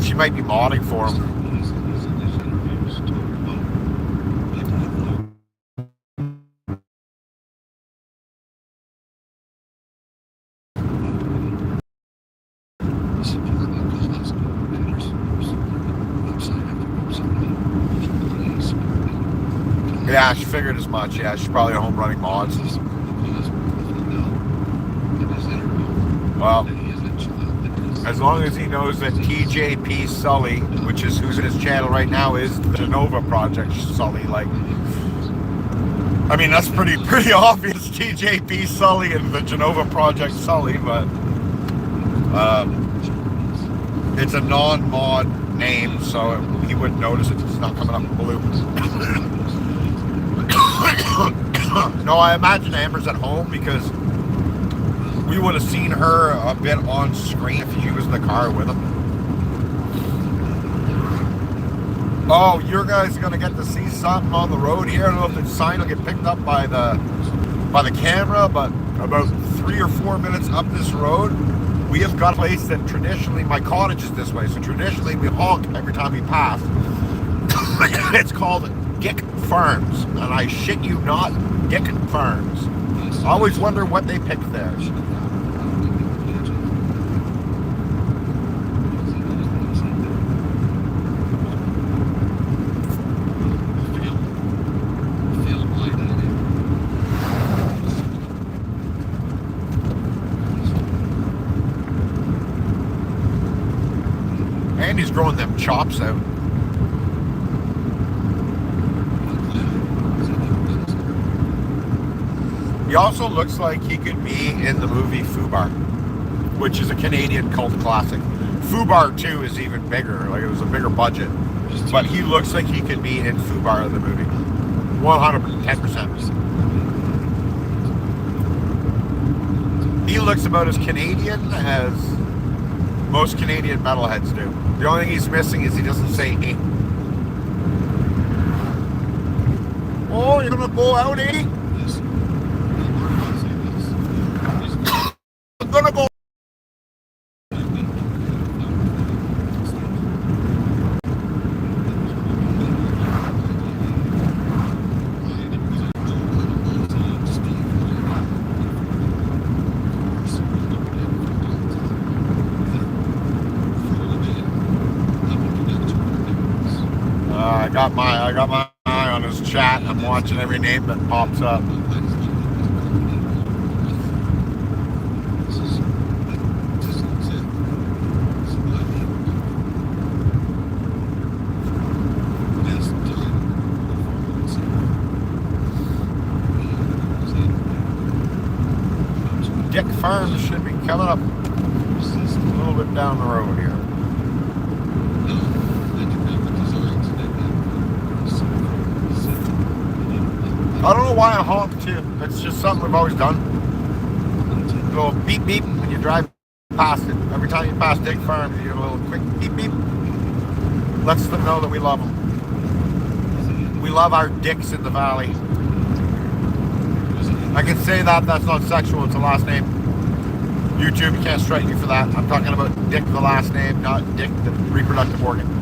She might be modding for him. Yeah, she figured as much. Yeah, she's probably at home running mods. Well, as long as he knows that TJP Sully, which is who's in his channel right now, is the Genova Project Sully. Like, I mean, that's pretty obvious. TJP Sully and the Genova Project Sully, but it's a non-mod name, so he wouldn't notice it. It's not coming up in blue. No, I imagine Amber's at home because we would have seen her a bit on screen if she was in the car with him. Oh, you guys are gonna get to see something on the road here. I don't know if the sign will get picked up by the camera, but about 3 or 4 minutes up this road, we have got a place that traditionally, my cottage is this way, so traditionally we honk every time we pass. It's called Dick Farms, and I shit you not, Dick Farms. I always wonder what they picked there. And he's growing them chops out. He also looks like he could be in the movie Fubar, which is a Canadian cult classic. Fubar 2 is even bigger, like it was a bigger budget. But he looks like he could be in Fubar, the movie. 110%. He looks about as Canadian as most Canadian metalheads do. The only thing he's missing is he doesn't say eh. Oh, you're gonna go out, eh? I'm gonna go. I got my eye on his chat. I'm watching every name that pops up. Dick Farms should be coming up a little bit down the road here. I don't know why I honk too. It's just something I've always done. Go beep beep when you drive past it. Every time you pass Dick Farms, you get a little quick beep beep. Lets them know that we love them. We love our dicks in the valley. I can say that, that's not sexual, it's a last name. YouTube, you can't strike me for that. I'm talking about Dick the last name, not Dick the reproductive organ.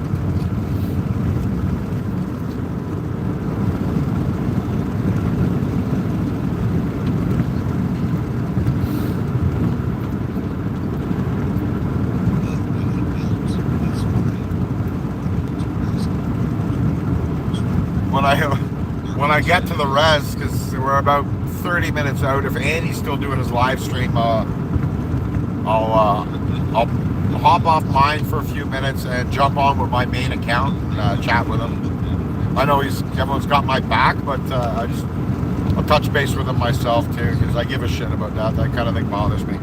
When I get to the Rez, because we're about 30 minutes out, if Andy's still doing his live stream, I'll hop off mine for a few minutes and jump on with my main account and chat with him. I know everyone's got my back, but I'll touch base with him myself too, because I give a shit about that. That kind of thing bothers me.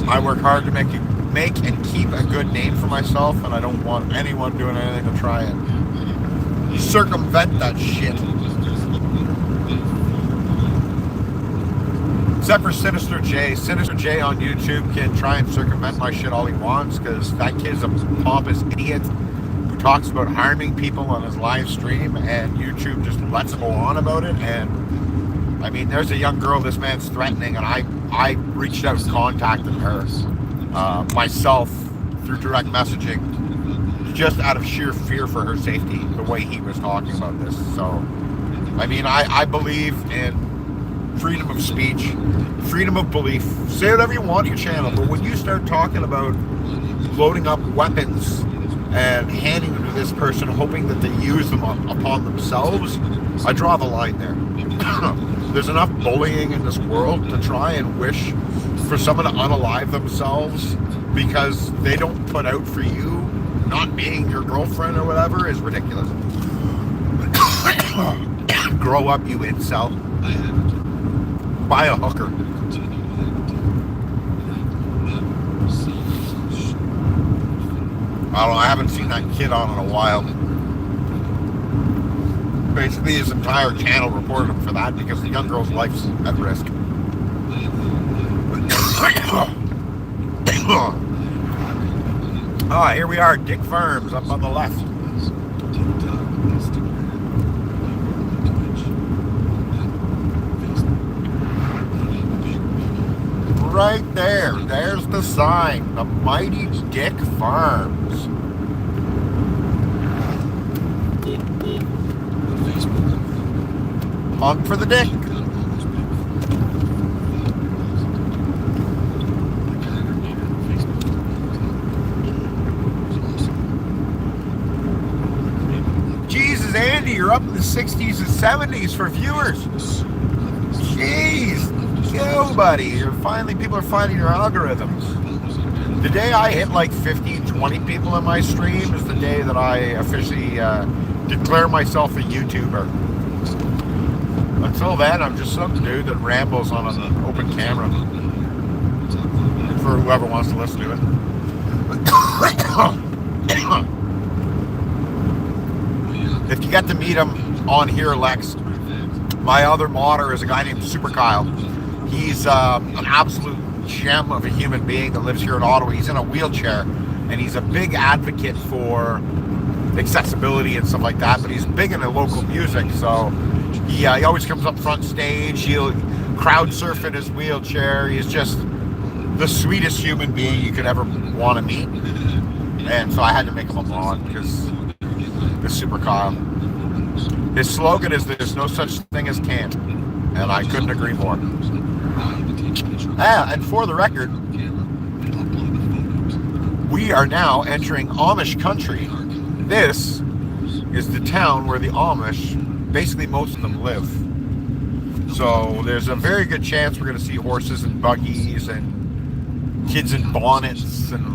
I work hard to make and keep a good name for myself, and I don't want anyone doing anything to try and circumvent that shit. Except for Sinister J. Sinister J on YouTube can try and circumvent my shit all he wants, because that kid's a pompous idiot who talks about harming people on his live stream, and YouTube just lets him go on about it. And I mean, there's a young girl this man's threatening, and I reached out and contacted her myself through direct messaging, just out of sheer fear for her safety, the way he was talking about this. So, I mean, I believe in freedom of speech, freedom of belief. Say whatever you want on your channel, but when you start talking about loading up weapons and handing them to this person, hoping that they use them upon themselves, I draw the line there. There's enough bullying in this world to try and wish for someone to unalive themselves because they don't put out for you, not being your girlfriend or whatever, is ridiculous. Grow up, you incel. Buy a hooker. I don't know, I haven't seen that kid on in a while. Basically, his entire channel reported him for that because the young girl's life's at risk. Ah, here we are, Dick Farms up on the left. Right there, there's the sign, the mighty Dick Farms. Honk for the dick. Jesus, Andy, you're up in the 60s and 70s for viewers. Jeez. Go, buddy. People are finding your algorithms. The day I hit like 15, 20 people in my stream is the day that I officially declare myself a YouTuber. Until then, I'm just some dude that rambles on an open camera for whoever wants to listen to it. If you get to meet him on here, Lex, my other modder is a guy named Super Kyle. He's an absolute gem of a human being that lives here in Ottawa. He's in a wheelchair, and he's a big advocate for accessibility and stuff like that, but he's big into local music, so he always comes up front stage. He'll crowd surf in his wheelchair. He's just the sweetest human being you could ever want to meet, and so I had to make him a mod because the Super Kyle. His slogan is "There's no such thing as can't," and I couldn't agree more. And for the record, we are now entering Amish country. This is the town where the Amish, basically most of them live. So there's a very good chance we're going to see horses and buggies and kids in bonnets and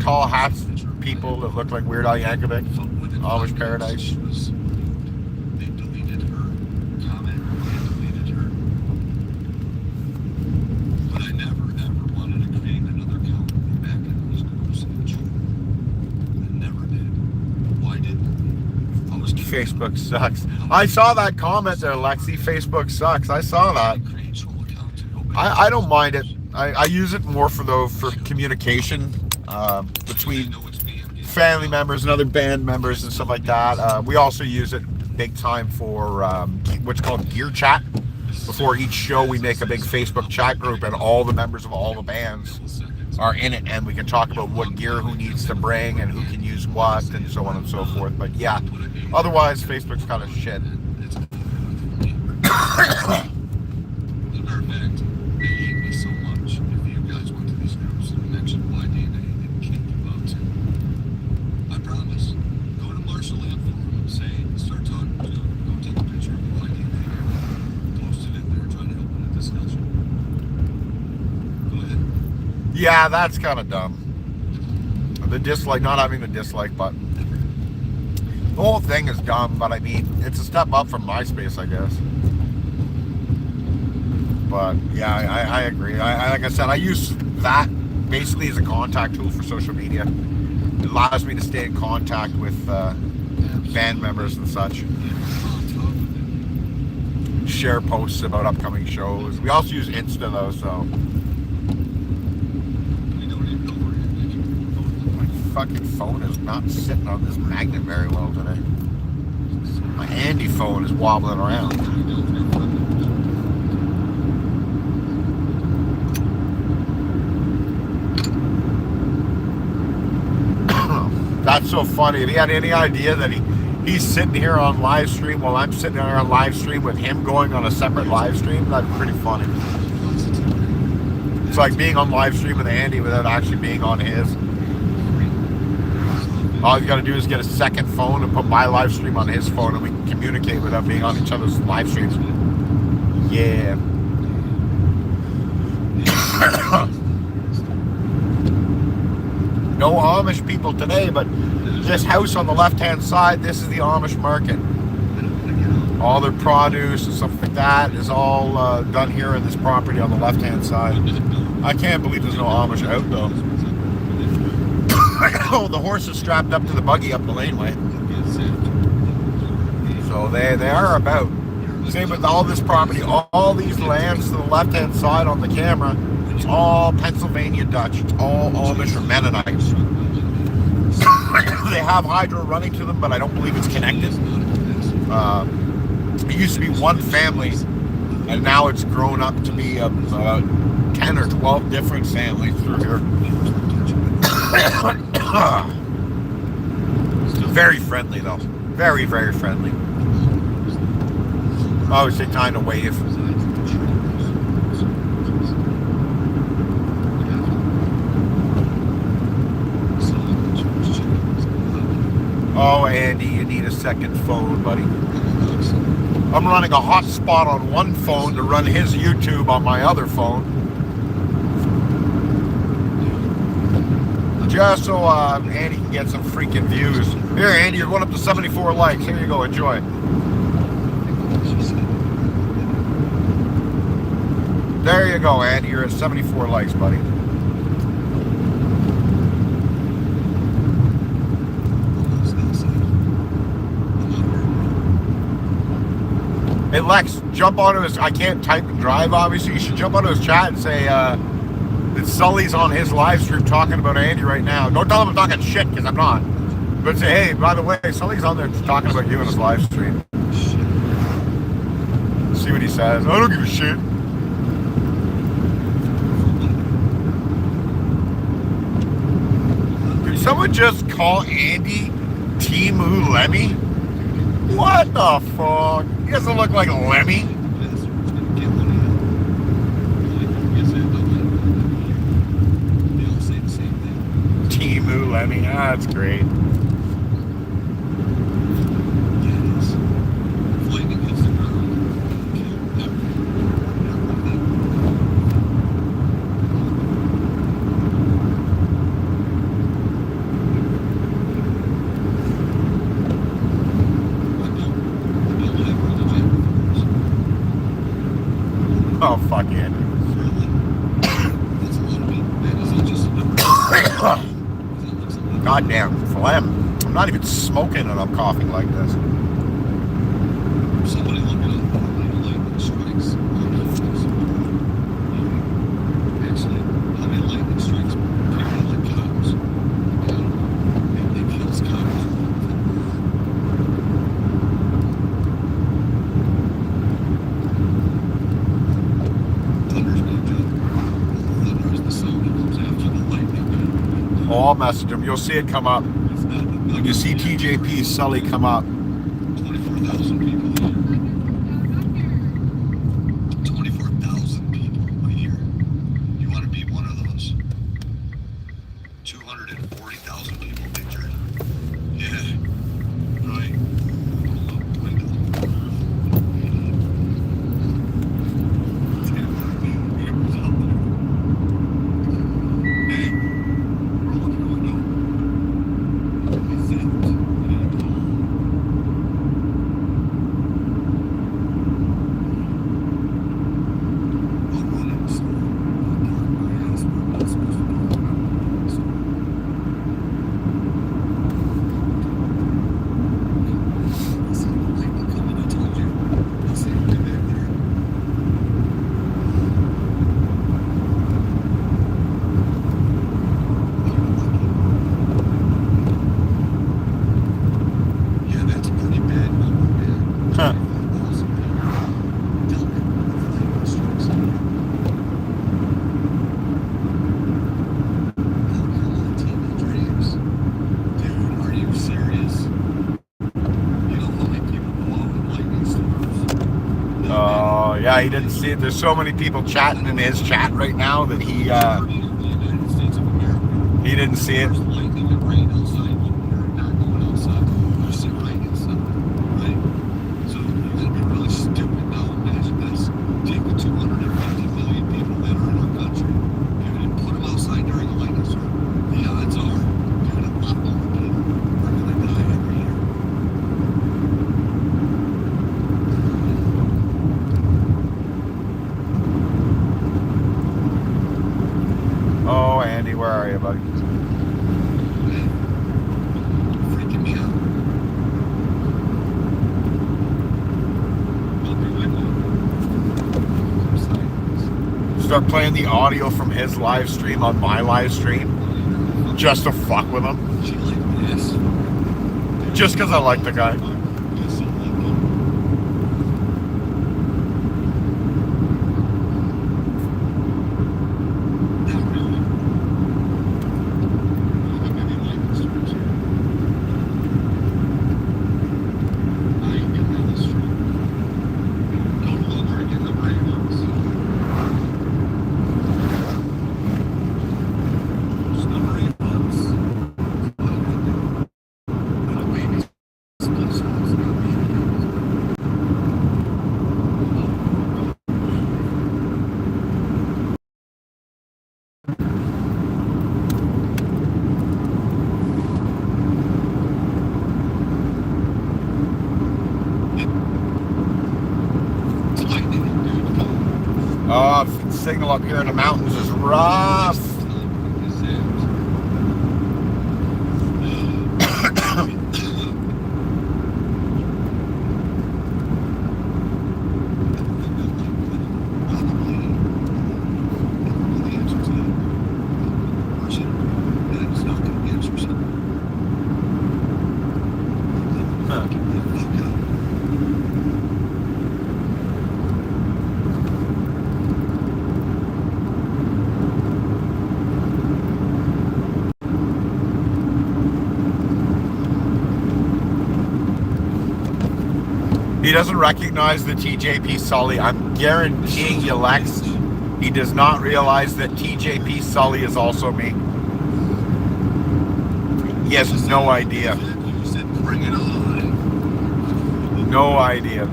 tall hats, people that look like Weird Al Yankovic. Amish paradise. They deleted her comment, they deleted her. But I never ever wanted to create another account back in those groups. I never did. Why didn't I? Facebook sucks. I saw that comment there, Lexi. Facebook sucks. I saw that. I don't mind it. I use it more for communication between family members and other band members and stuff like that. We also use it big time for what's called gear chat. Before each show, we make a big Facebook chat group, and all the members of all the bands are in it, and we can talk about what gear who needs to bring and who can use what and so on and so forth. But yeah, otherwise Facebook's kind of shit. Yeah, that's kind of dumb. The dislike, not having the dislike button. The whole thing is dumb, but I mean, it's a step up from MySpace, I guess. But yeah, I agree. Like I said, I use that basically as a contact tool for social media. It allows me to stay in contact with band members and such. Share posts about upcoming shows. We also use Insta though, so. Fucking phone is not sitting on this magnet very well today. My handy phone is wobbling around. That's so funny. If he had any idea that he's sitting here on live stream while I'm sitting there on live stream with him going on a separate live stream, that'd be pretty funny. It's like being on live stream with Andy without actually being on his. All you gotta do is get a second phone and put my live stream on his phone, and we can communicate without being on each other's live streams. Yeah. No Amish people today, but this house on the left-hand side, this is the Amish market. All their produce and stuff like that is all done here in this property on the left-hand side. I can't believe there's no Amish out though. Oh, the horse is strapped up to the buggy up the laneway. So they are about. Same with all this property, all these lands to the left-hand side on the camera. It's all Pennsylvania Dutch. It's all Amish or Mennonites. They have hydro running to them, but I don't believe it's connected. It used to be one family, and now it's grown up to be 10 or 12 different families through here. Very friendly though. Very, very friendly. I always take time to wave. Oh, Andy, you need a second phone, buddy. I'm running a hotspot on one phone to run his YouTube on my other phone. Just so Andy can get some freaking views. Here, Andy, you're going up to 74 likes. Here you go, enjoy. There you go, Andy. You're at 74 likes, buddy. Hey, Lex, jump onto his... I can't type and drive, obviously. You should jump onto his chat and say that Sully's on his live stream talking about Andy right now. Don't tell him I'm talking shit, because I'm not. But say, hey, by the way, Sully's on there talking about you in his live stream. See what he says. I don't give a shit. Did someone just call Andy Timu Lemmy? What the fuck? He doesn't look like a Lemmy. Timu Lemmy. Ah, that's great. Oh, fuck it. Goddamn phlegm. I'm not even smoking and I'm coughing like this. Somebody look it up. Lightning strikes. Actually, how many lightning strikes people like cows? It kills cows. Oh, I'll message him. You'll see it come up. When you see TJP Sully come up. 24,000 people a year. 24,000 people a year. You want to be one of those? 240,000 people pictured. Yeah. Right. Yeah, he didn't see it. There's so many people chatting in his chat right now that he didn't see it. Oh, Andy, where are you, buddy? Freaking me out. Start playing the audio from his live stream on my live stream just to fuck with him. Just because I like the guy. signal up here in the mountains is rough. He doesn't recognize the TJP Sully. I'm guaranteeing you, Lex, he does not realize that TJP Sully is also me. He has no idea. Bring it on. No idea.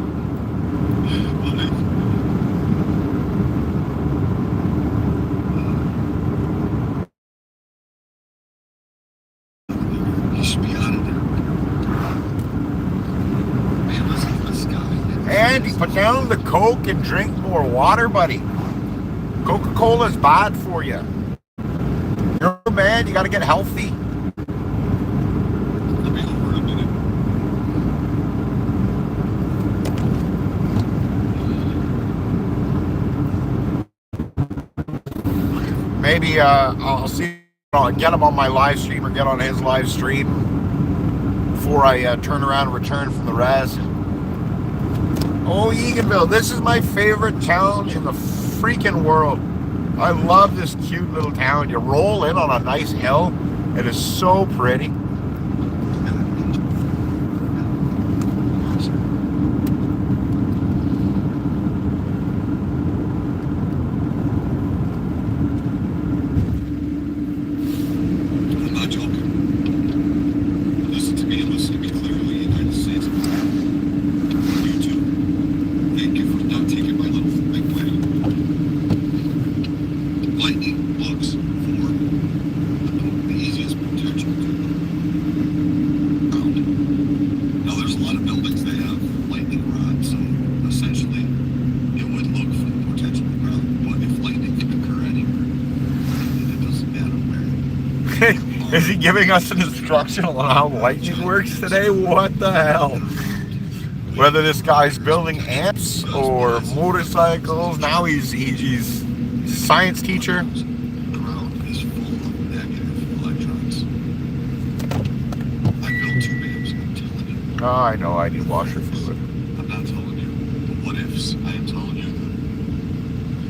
You should be out of there. Man, listen to this guy. Andy, put down the Coke and drink more water, buddy. Coca-Cola's bad for you. You're a man, you gotta get healthy. Let me over in a minute. Maybe I'll see. I'll get him on my live stream or get on his live stream before I turn around and return from the Rez. Oh, Eganville, this is my favorite town in the freaking world. I love this cute little town. You roll in on a nice hill. It is so pretty. I'm not joking. Listen to me and listen to me clearly, United States. You too. Thank you for not taking my little thing away. Lightning looks for the easiest protection to ground. Now there's a lot of buildings that have lightning rods, so essentially it would look for the potential to ground. But if lightning can occur anywhere, then it doesn't matter where. Is he giving us an instruction on how lightning works today? What the hell? Whether this guy's building amps or motorcycles, now he's a science teacher. The ground is full of negative electrons. I built 2 amps, I'm telling you. Oh, I know, I need washer fluid. I'm not telling you the what ifs. I am telling you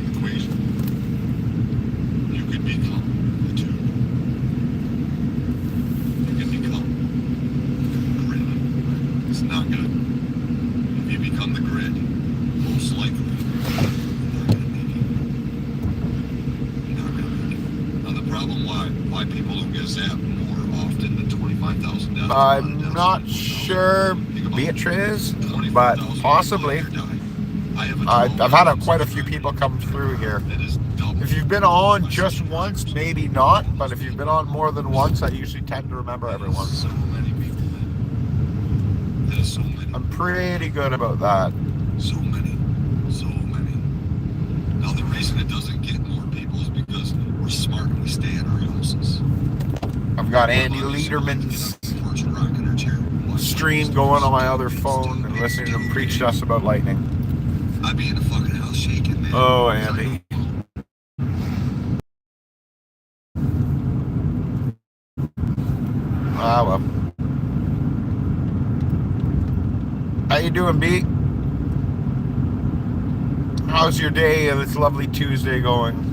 the equation. You could become the tube. You could become the grid. It's not good. If you become the grid, most likely you're not gonna make it. You're not gonna make it. Now the problem why people don't get zapped more often than 25,000 deaths. I'm not sure Beatrice, but possibly. I've had quite a few people come through here. If you've been on just once, maybe not, but if you've been on more than once, I usually tend to remember everyone. So many people. That is so many. I'm pretty good about that. So many. So many. Now the reason it doesn't get more people is because we're smart and we stay in our houses. I've got Andy Lederman's stream going on my other phone and listening to him preach to us about lightning. I'd be in a fucking house shaking, man. Oh, Andy. Ah, well. How you doing, B? How's your day of this lovely Tuesday going?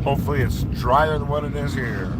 Hopefully it's drier than what it is here.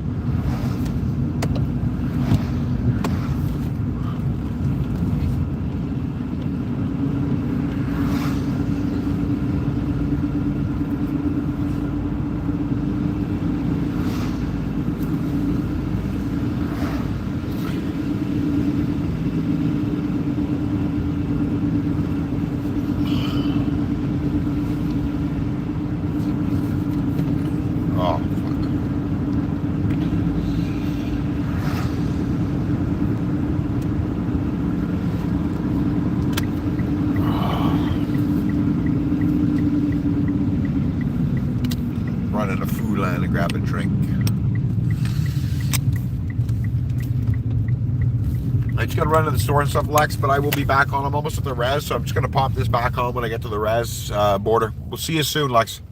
to Food Land and grab a drink. I just gotta run to the store and stuff, Lex, but I will be back on. I'm almost at the Rez, so I'm just gonna pop this back on when I get to the Rez border. We'll see you soon, Lex.